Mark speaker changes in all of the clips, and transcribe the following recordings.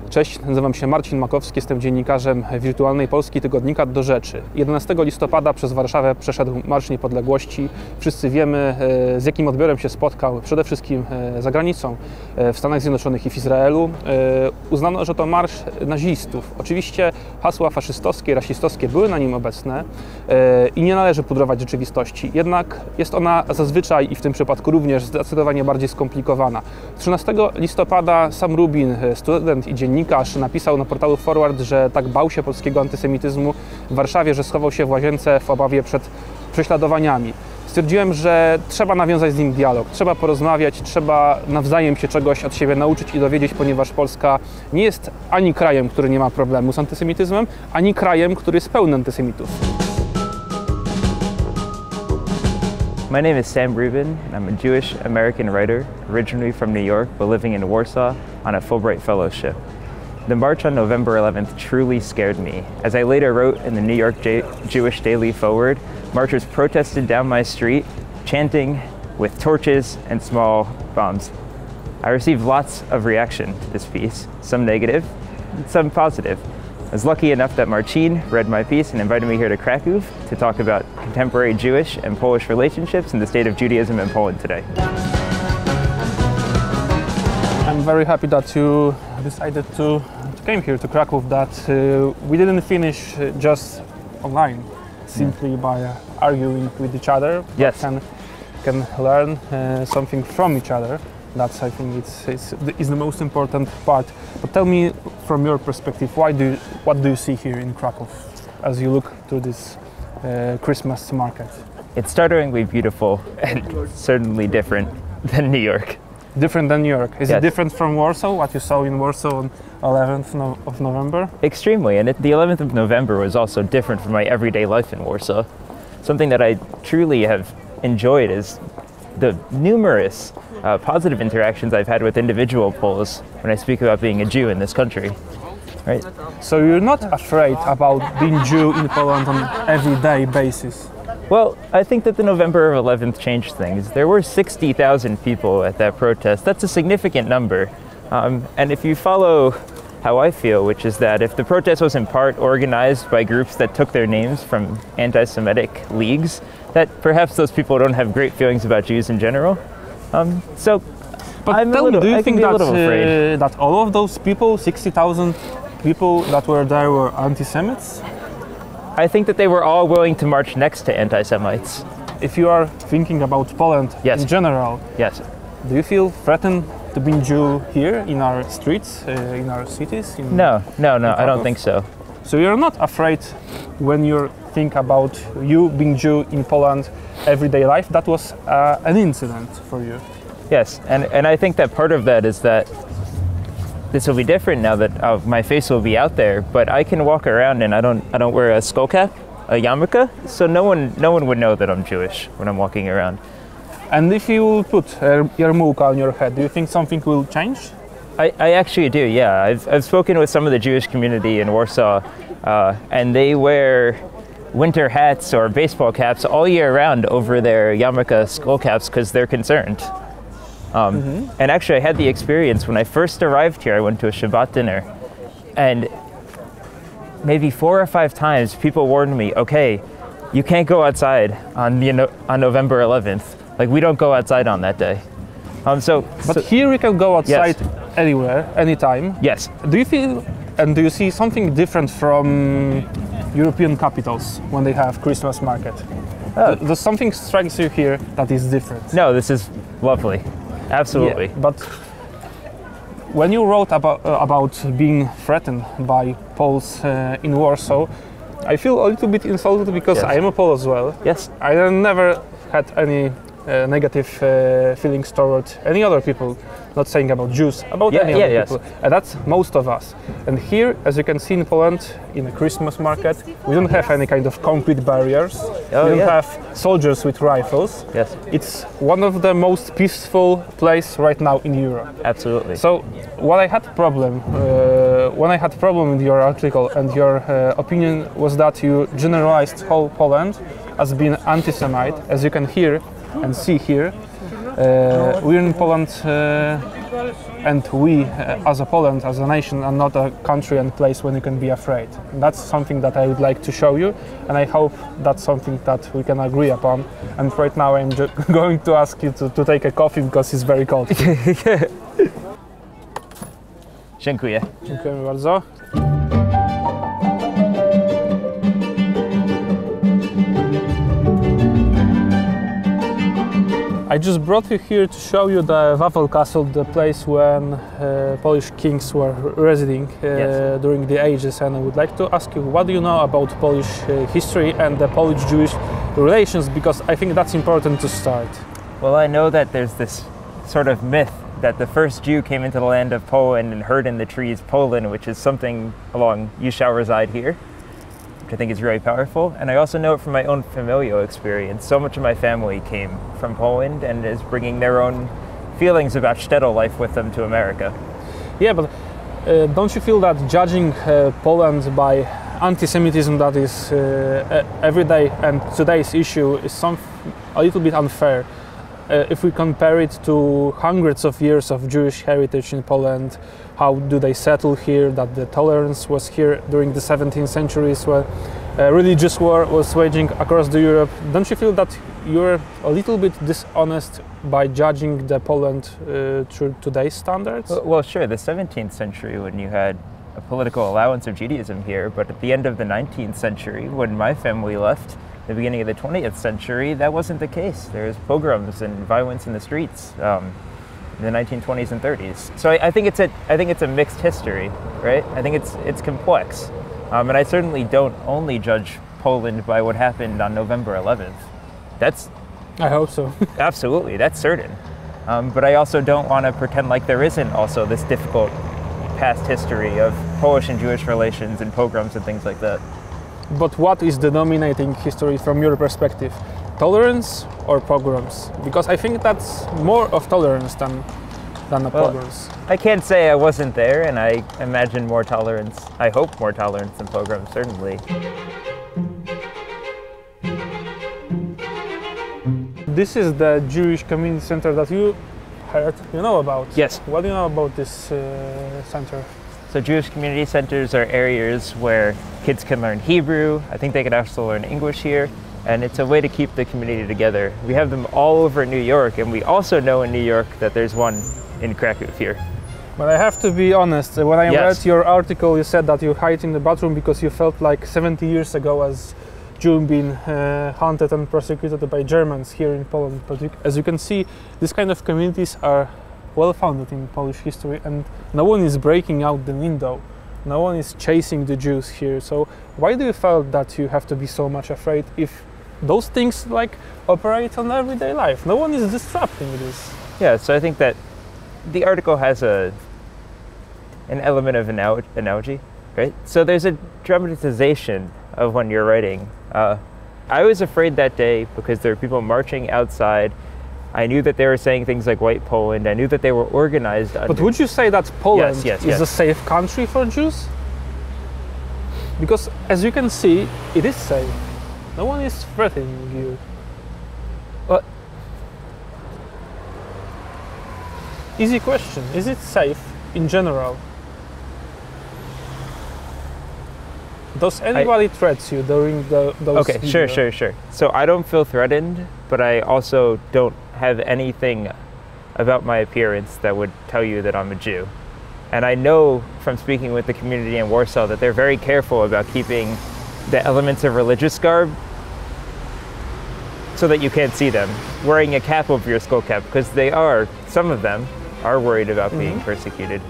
Speaker 1: Cześć, nazywam się Marcin Makowski, jestem dziennikarzem Wirtualnej Polski, tygodnika do Rzeczy. 11 listopada przez Warszawę przeszedł Marsz Niepodległości. Wszyscy wiemy, z jakim odbiorem się spotkał, przede wszystkim za granicą, w Stanach Zjednoczonych i w Izraelu. Uznano, że to marsz nazistów. Oczywiście hasła faszystowskie, rasistowskie były na nim obecne i nie należy pudrować rzeczywistości. Jednak jest ona zazwyczaj i w tym przypadku również zdecydowanie bardziej skomplikowana. 13 listopada sam Rubin, student i dziennikarz, napisał na portalu Forward, że tak bał się polskiego antysemityzmu w Warszawie, że schował się w łazience w obawie przed prześladowaniami. Stwierdziłem, że trzeba nawiązać z nim dialog, trzeba porozmawiać, trzeba nawzajem się czegoś od siebie nauczyć i dowiedzieć, ponieważ Polska nie jest ani krajem, który nie ma problemu z antysemityzmem, ani krajem, który jest pełny antysemitów.
Speaker 2: My name is Sam Rubin, and I'm a Jewish American writer, originally from New York, but living in Warsaw on a Fulbright Fellowship. The march on November 11th truly scared me. As I later wrote in the New York Jewish Daily Forward, marchers protested down my street, chanting with torches and small bombs. I received lots of reaction to this piece, some negative, some positive. I was lucky enough that Marcin read my piece and invited me here to Kraków to talk about contemporary Jewish and Polish relationships and the state of Judaism in Poland today.
Speaker 1: I'm very happy that you decided to came here to Kraków, that we didn't finish just online, simply by arguing with each other.
Speaker 2: Yes.
Speaker 1: Can learn something from each other. That's, I think, is the most important part. But tell me, from your perspective, what do you see here in Kraków as you look to this Christmas market?
Speaker 2: It's startlingly beautiful and certainly different than New York.
Speaker 1: Different than New York. Is
Speaker 2: Yes.
Speaker 1: it different from Warsaw, what you saw in Warsaw on 11th of November?
Speaker 2: Extremely, and the 11th of November was also different from my everyday life in Warsaw. Something that I truly have enjoyed is the numerous positive interactions I've had with individual Poles when I speak about being a Jew in this country. Right?
Speaker 1: So you're not afraid about being Jew in Poland on everyday basis?
Speaker 2: Well, I think that the November 11th changed things. There were 60,000 people at that protest. That's a significant number. And if you follow how I feel, which is that if the protest was in part organized by groups that took their names from anti-Semitic leagues, that perhaps those people don't have great feelings about Jews in general. So
Speaker 1: But
Speaker 2: I'm
Speaker 1: tell
Speaker 2: a little,
Speaker 1: me, do you
Speaker 2: I can
Speaker 1: think
Speaker 2: be a little afraid.
Speaker 1: that all of those people, 60,000 people that were there, were anti-Semites?
Speaker 2: I think that they were all willing to march next to anti-Semites.
Speaker 1: If you are thinking about Poland
Speaker 2: Yes.
Speaker 1: in general,
Speaker 2: Yes.
Speaker 1: do you feel threatened to be Jew here in our streets, in our cities?
Speaker 2: No, I don't think so.
Speaker 1: So you're not afraid when you think about you being Jew in Poland, everyday life? That was an incident for you.
Speaker 2: Yes, and I think that part of that is that this will be different now that my face will be out there, but I can walk around and I don't wear a skull cap, a yarmulke, so no one would know that I'm Jewish when I'm walking around.
Speaker 1: And if you put a yarmulke on your head, do you think something will change?
Speaker 2: I actually do, yeah. I've spoken with some of the Jewish community in Warsaw, and they wear winter hats or baseball caps all year round over their yarmulke skull caps because they're concerned. And actually, I had the experience when I first arrived here. I went to a Shabbat dinner, and maybe 4 or 5 times people warned me, okay, you can't go outside on November 11th. Like, we don't go outside on that day.
Speaker 1: But here we can go outside anywhere, anytime.
Speaker 2: Yes.
Speaker 1: Do you feel and do you see something different from European capitals when they have Christmas market? Does something strikes you here that is different?
Speaker 2: No, this is lovely. Absolutely.
Speaker 1: Yeah, but when you wrote about being threatened by Poles in Warsaw, I feel a little bit insulted because I am a Pole as well.
Speaker 2: Yes.
Speaker 1: I never had any negative feelings toward any other people, not saying about Jews, about any other people. And that's most of us. And here, as you can see in Poland, in a Christmas market, we don't have any kind of concrete barriers. We don't have soldiers with rifles.
Speaker 2: Yes.
Speaker 1: It's one of the most peaceful places right now in Europe.
Speaker 2: Absolutely.
Speaker 1: So, what I had problem with your article and your opinion was that you generalized whole Poland as being anti-Semite, as you can hear and see here. We're in Poland and we, as a Poland, as a nation, are not a country and place when you can be afraid. And that's something that I would like to show you, and I hope that's something that we can agree upon. And right now I'm going to ask you to take a coffee because it's very cold.
Speaker 2: Dziękuję.
Speaker 1: Dziękujemy bardzo. I just brought you here to show you the Wawel Castle, the place when Polish kings were residing
Speaker 2: Yes.
Speaker 1: during the ages, and I would like to ask you, what do you know about Polish history and the Polish-Jewish relations, because I think that's important to start.
Speaker 2: Well, I know that there's this sort of myth that the first Jew came into the land of Poland and heard in the trees Poland, which is something along "you shall reside here," which I think is really powerful. And I also know it from my own familial experience. So much of my family came from Poland and is bringing their own feelings about shtetl life with them to America.
Speaker 1: Yeah, but don't you feel that judging Poland by anti-Semitism that is everyday and today's issue is a little bit unfair? If we compare it to hundreds of years of Jewish heritage in Poland, how do they settle here, that the tolerance was here during the 17th centuries when religious war was waging across the Europe. Don't you feel that you're a little bit dishonest by judging the Poland through today's standards?
Speaker 2: Well, sure, the 17th century when you had a political allowance of Judaism here, but at the end of the 19th century when my family left, the beginning of the 20th century, that wasn't the case. There was pogroms and violence in the streets in the 1920s and 30s. So I think it's a mixed history, right? I think it's complex, and I certainly don't only judge Poland by what happened on November 11th.
Speaker 1: I hope so.
Speaker 2: Absolutely, that's certain. But I also don't want to pretend like there isn't also this difficult past history of Polish and Jewish relations and pogroms and things like that.
Speaker 1: But what is the dominating history from your perspective? Tolerance or pogroms? Because I think that's more of tolerance than the pogroms.
Speaker 2: I can't say I wasn't there, and I imagine more tolerance. I hope more tolerance than pogroms, certainly.
Speaker 1: This is the Jewish community center that you know about.
Speaker 2: Yes.
Speaker 1: What do you know about this center?
Speaker 2: So Jewish community centers are areas where kids can learn Hebrew. I think they can also learn English here. And it's a way to keep the community together. We have them all over New York, and we also know in New York that there's one in Krakow here.
Speaker 1: But I have to be honest, when I
Speaker 2: Yes.
Speaker 1: read your article, you said that you hid in the bathroom because you felt like 70 years ago as Jews being hunted and prosecuted by Germans here in Poland. But as you can see, these kind of communities are well founded in Polish history, and no one is breaking out the window. No one is chasing the Jews here. So why do you feel that you have to be so much afraid if those things like operate on everyday life? No one is disrupting this.
Speaker 2: Yeah, so I think that the article has an element of analogy, right? So there's a dramatization of when you're writing. I was afraid that day because there were people marching outside. I knew that they were saying things like white Poland. I knew that they were organized under...
Speaker 1: But would you say that Poland
Speaker 2: Yes.
Speaker 1: is a safe country for Jews? Because as you can see, it is safe. No one is threatening you.
Speaker 2: Well,
Speaker 1: easy question. Is it safe in general? Does anybody threat you during those
Speaker 2: Okay,
Speaker 1: videos?
Speaker 2: sure. So I don't feel threatened, but I also don't have anything about my appearance that would tell you that I'm a Jew. And I know from speaking with the community in Warsaw that they're very careful about keeping the elements of religious garb so that you can't see them. Wearing a cap over your skull cap, because some of them are worried about being persecuted.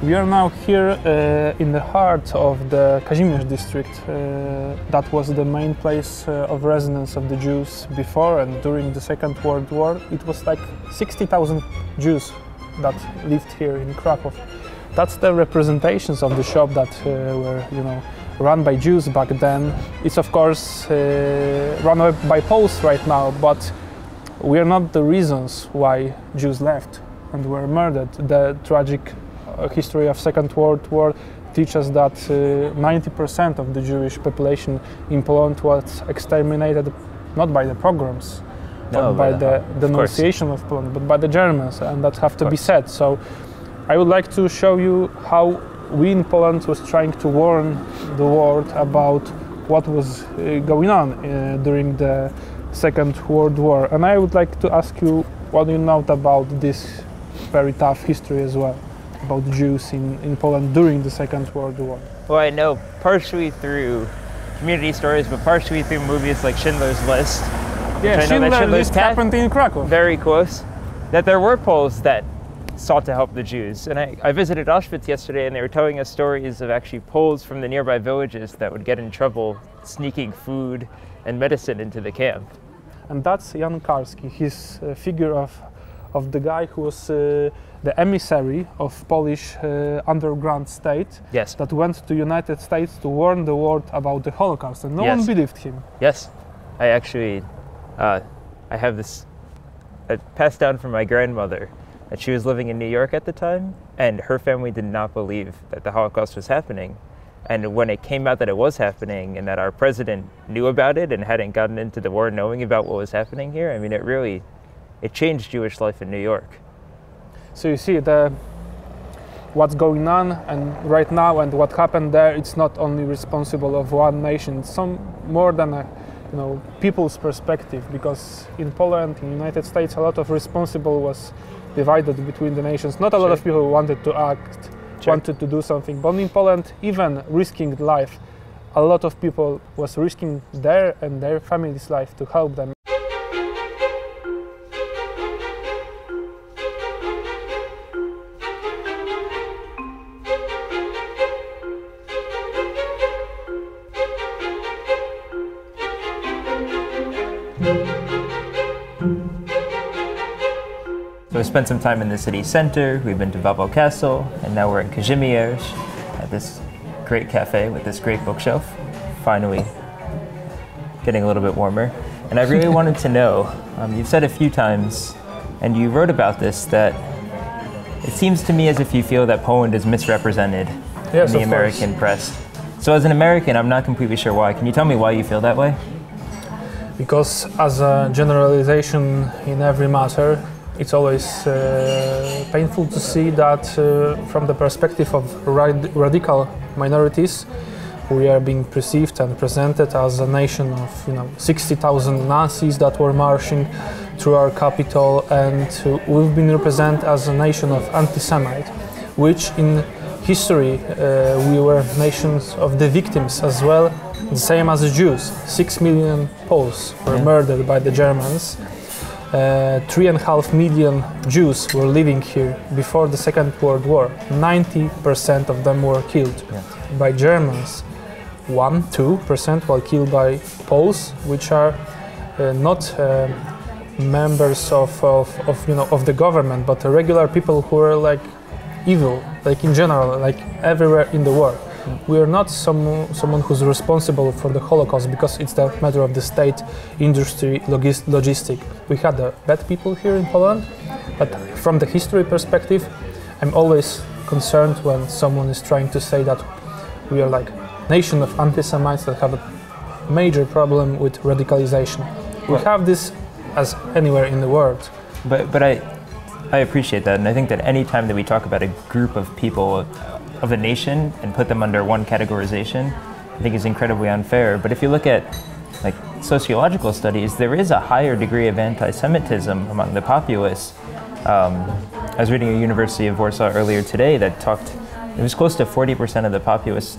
Speaker 1: We are now here in the heart of the Kazimierz district. That was the main place of residence of the Jews before and during the Second World War. It was like 60,000 Jews that lived here in Krakow. That's the representations of the shop that were, run by Jews back then. It's of course run by Poles right now, but we are not the reasons why Jews left and were murdered. The tragic history of Second World War teaches that 90% of the Jewish population in Poland was exterminated not by the pogroms, not by the denunciation of Poland, but by the Germans, and that have to be said. So I would like to show you how we in Poland was trying to warn the world about what was going on during the Second World War. And I would like to ask you what you know about this very tough history as well, about Jews in Poland during the Second World War.
Speaker 2: Well, I know partially through community stories, but partially through movies like Schindler's List.
Speaker 1: Yeah, Schindler's List happened in Krakow.
Speaker 2: Very close. That there were Poles that sought to help the Jews. And I visited Auschwitz yesterday, and they were telling us stories of actually Poles from the nearby villages that would get in trouble sneaking food and medicine into the camp.
Speaker 1: And that's Jan Karski. He's a figure of the guy who was the emissary of Polish underground state,
Speaker 2: yes,
Speaker 1: that went to United States to warn the world about the Holocaust, and no one believed him.
Speaker 2: Yes, I actually, I have this passed down from my grandmother, that she was living in New York at the time, and her family did not believe that the Holocaust was happening. And when it came out that it was happening and that our president knew about it and hadn't gotten into the war knowing about what was happening here, I mean, it changed Jewish life in New York.
Speaker 1: So you see what's going on and right now and what happened there, it's not only responsible of one nation, it's some more than a people's perspective, because in Poland, in the United States, a lot of responsible was divided between the nations. Not a lot of people wanted to act, wanted to do something, but in Poland, even risking life, a lot of people was risking their and their family's life to help them.
Speaker 2: So we spent some time in the city center, we've been to Wawel Castle, and now we're in Kazimierz at this great cafe with this great bookshelf. Finally getting a little bit warmer. And I really wanted to know, you've said a few times, and you wrote about this, that it seems to me as if you feel that Poland is misrepresented in the American press. So as an American, I'm not completely sure why. Can you tell me why you feel that way?
Speaker 1: Because as a generalization in every matter, it's always painful to see that from the perspective of radical minorities, we are being perceived and presented as a nation of 60,000 Nazis that were marching through our capital, and we've been represented as a nation of anti-Semite, which in history we were nations of the victims as well, the same as the Jews. 6 million Poles were murdered by the Germans. 3.5 million Jews were living here before the Second World War. 90% of them were killed by Germans. 1-2% were killed by Poles, which are not members of the government, but regular people who are like evil, like in general, like everywhere in the world. We are not someone who's responsible for the Holocaust, because it's the matter of the state, industry, logistic. We had bad people here in Poland, but from the history perspective, I'm always concerned when someone is trying to say that we are like nation of anti-Semites that have a major problem with radicalization. We have this as anywhere in the world.
Speaker 2: But I appreciate that, and I think that any time that we talk about a group of people of a nation and put them under one categorization, I think is incredibly unfair. But if you look at like sociological studies, there is a higher degree of anti-Semitism among the populace. I was reading a University of Warsaw earlier today that it was close to 40% of the populace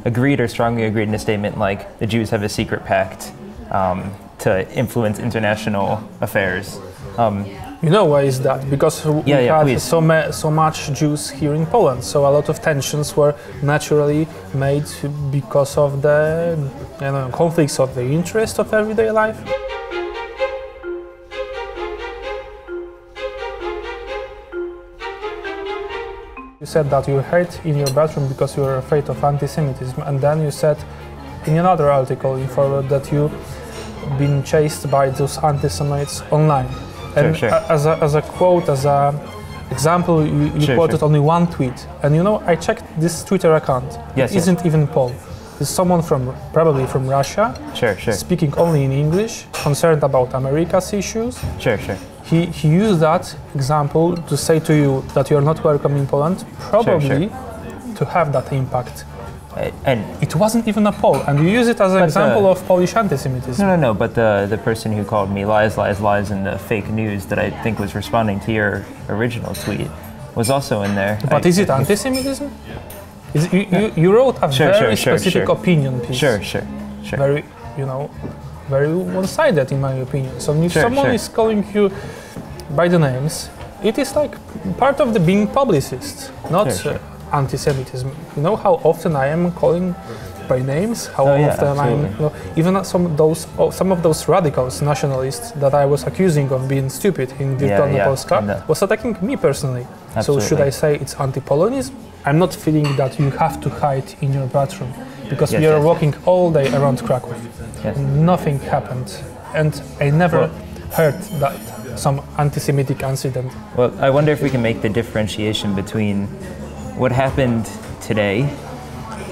Speaker 2: agreed or strongly agreed in a statement like the Jews have a secret pact to influence international affairs.
Speaker 1: You know why is that? Because we had so much Jews here in Poland, so a lot of tensions were naturally made because of the conflicts of the interest of everyday life. You said that you hid in your bedroom because you were afraid of anti-Semitism, and then you said in another article you forward that you've been chased by those anti-Semites online. And as a quote, as an example, you quoted only one tweet. And I checked this Twitter account. It isn't even Paul. This is someone probably from Russia,
Speaker 2: Sure.
Speaker 1: speaking only in English, concerned about America's issues.
Speaker 2: Sure.
Speaker 1: He used that example to say to you that you're not welcome in Poland, probably to have that impact.
Speaker 2: And
Speaker 1: it wasn't even a Pole, and you use it as an example of Polish antisemitism.
Speaker 2: No, but the person who called me lies in the fake news that I think was responding to your original tweet was also in there.
Speaker 1: But is it antisemitism? You wrote a very specific opinion piece.
Speaker 2: Sure.
Speaker 1: Very, very one-sided in my opinion. So if someone is calling you by the names, it is like part of the being publicist, not anti-Semitism. You know how often I am calling by names? How often I'm even some of those radicals, nationalists that I was accusing of being stupid in Wirtualna Polska was attacking me personally.
Speaker 2: Absolutely.
Speaker 1: So should I say it's anti-Polonism? I'm not feeling that you have to hide in your bathroom because we are walking all day around Krakow. And nothing happened, and I never heard that some anti-Semitic incident.
Speaker 2: Well, I wonder if we can make the differentiation between what happened today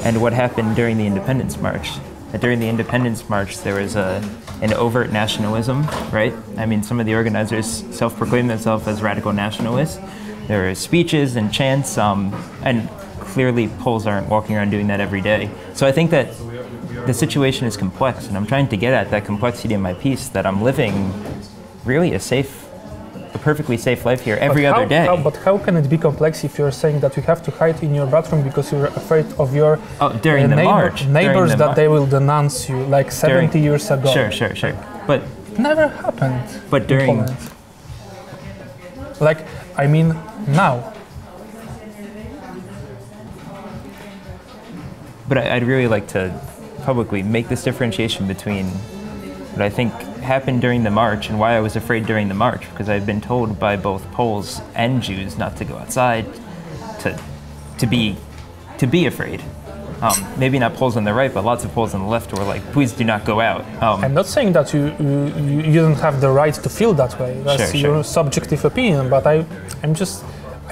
Speaker 2: and what happened during the Independence March. During the Independence March, there was an overt nationalism, right? I mean, some of the organizers self-proclaimed themselves as radical nationalists. There were speeches and chants, and clearly Poles aren't walking around doing that every day. So I think that the situation is complex, and I'm trying to get at that complexity in my piece, that I'm living really a perfectly safe life here every other day.
Speaker 1: But how can it be complex if you're saying that you have to hide in your bathroom because you're afraid of your neighbors that they will denounce you like 70 years ago?
Speaker 2: Sure. But
Speaker 1: it never happened.
Speaker 2: But during,
Speaker 1: now.
Speaker 2: But I'd really like to publicly make this differentiation between what I think happened during the march and why I was afraid during the march, because I've been told by both Poles and Jews not to go outside, to be afraid. Maybe not Poles on the right, but lots of Poles on the left were like, please do not go out.
Speaker 1: I'm not saying that you don't have the right to feel that way. That's your subjective opinion, but I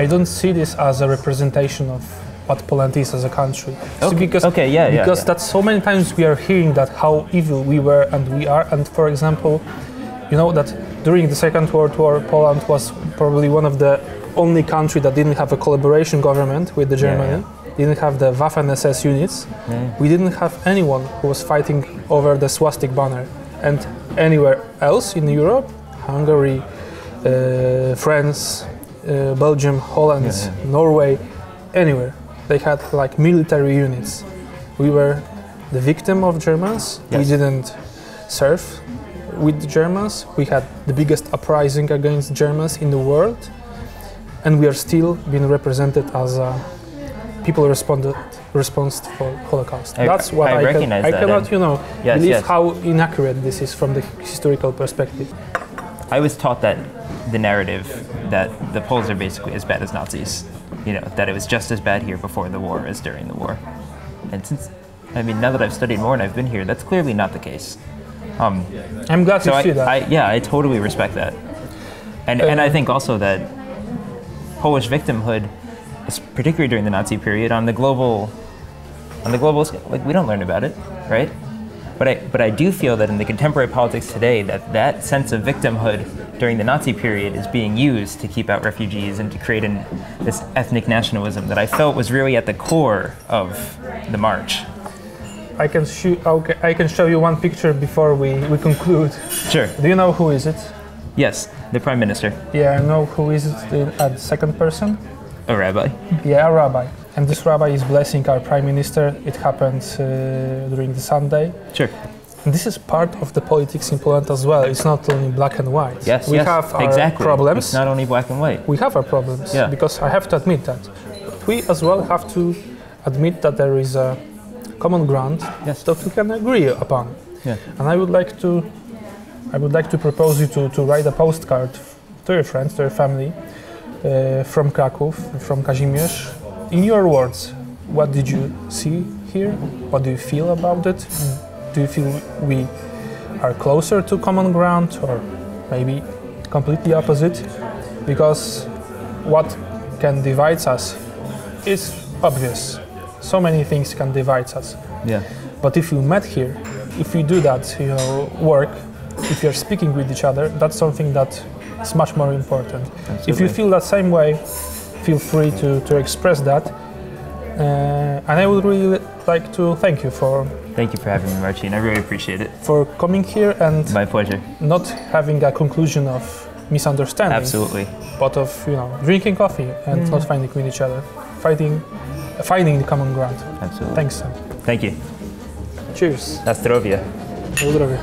Speaker 1: don't see this as a representation of what Poland is as a country. Because that's so many times we are hearing that how evil we were and we are. And for example, you know that during the Second World War, Poland was probably one of the only country that didn't have a collaboration government with the Germany. Didn't have the Waffen-SS units. We didn't have anyone who was fighting over the swastik banner. And anywhere else in Europe, Hungary, France, Belgium, Holland, Norway, anywhere, they had like military units. We were the victim of Germans. We didn't serve with the Germans. We had the biggest uprising against Germans in the world, and we are still being represented as people responsible for Holocaust. That's what I
Speaker 2: recognize.
Speaker 1: I cannot, believe how inaccurate this is from the historical perspective.
Speaker 2: I was taught that the narrative that the Poles are basically as bad as Nazis. That it was just as bad here before the war as during the war. And now that I've studied more and I've been here, that's clearly not the case.
Speaker 1: I'm glad to see that.
Speaker 2: I totally respect that. And I think also that Polish victimhood, particularly during the Nazi period, on the global scale, we don't learn about it, right? But I do feel that in the contemporary politics today, that sense of victimhood during the Nazi period is being used to keep out refugees and to create this ethnic nationalism that I felt was really at the core of the march.
Speaker 1: I can show you one picture before we conclude.
Speaker 2: Sure.
Speaker 1: Do you know who is it?
Speaker 2: Yes, the Prime Minister.
Speaker 1: Yeah, I know who is it at second person.
Speaker 2: A rabbi.
Speaker 1: Yeah, a rabbi. And this rabbi is blessing our Prime Minister. It happened during the Sunday.
Speaker 2: Sure.
Speaker 1: And this is part of the politics in Poland as well. It's not only black and white.
Speaker 2: We have our problems. It's not only black and white.
Speaker 1: We have our problems, because I have to admit that. But we as well have to admit that there is a common ground that we can agree upon.
Speaker 2: Yeah.
Speaker 1: And I would like to propose you to write a postcard to your friends, to your family, from Krakow, from Kazimierz. In your words, what did you see here? What do you feel about it? Do you feel we are closer to common ground, or maybe completely opposite? Because what can divide us is obvious. So many things can divide us.
Speaker 2: Yeah.
Speaker 1: But if you met here, if you do that, work, if you're speaking with each other, that's something that is much more important.
Speaker 2: Absolutely.
Speaker 1: If you feel that same way, feel free to express that. And I would really like to thank you for...
Speaker 2: Thank you for having me, Marcin. I really appreciate it.
Speaker 1: For coming here and...
Speaker 2: My pleasure.
Speaker 1: Not having a conclusion of misunderstanding.
Speaker 2: Absolutely.
Speaker 1: But of, drinking coffee and not fighting with each other. Finding the common ground.
Speaker 2: Absolutely.
Speaker 1: Thanks, Sam.
Speaker 2: Thank you.
Speaker 1: Cheers.
Speaker 2: Na zdrowie.
Speaker 1: Na zdrowie.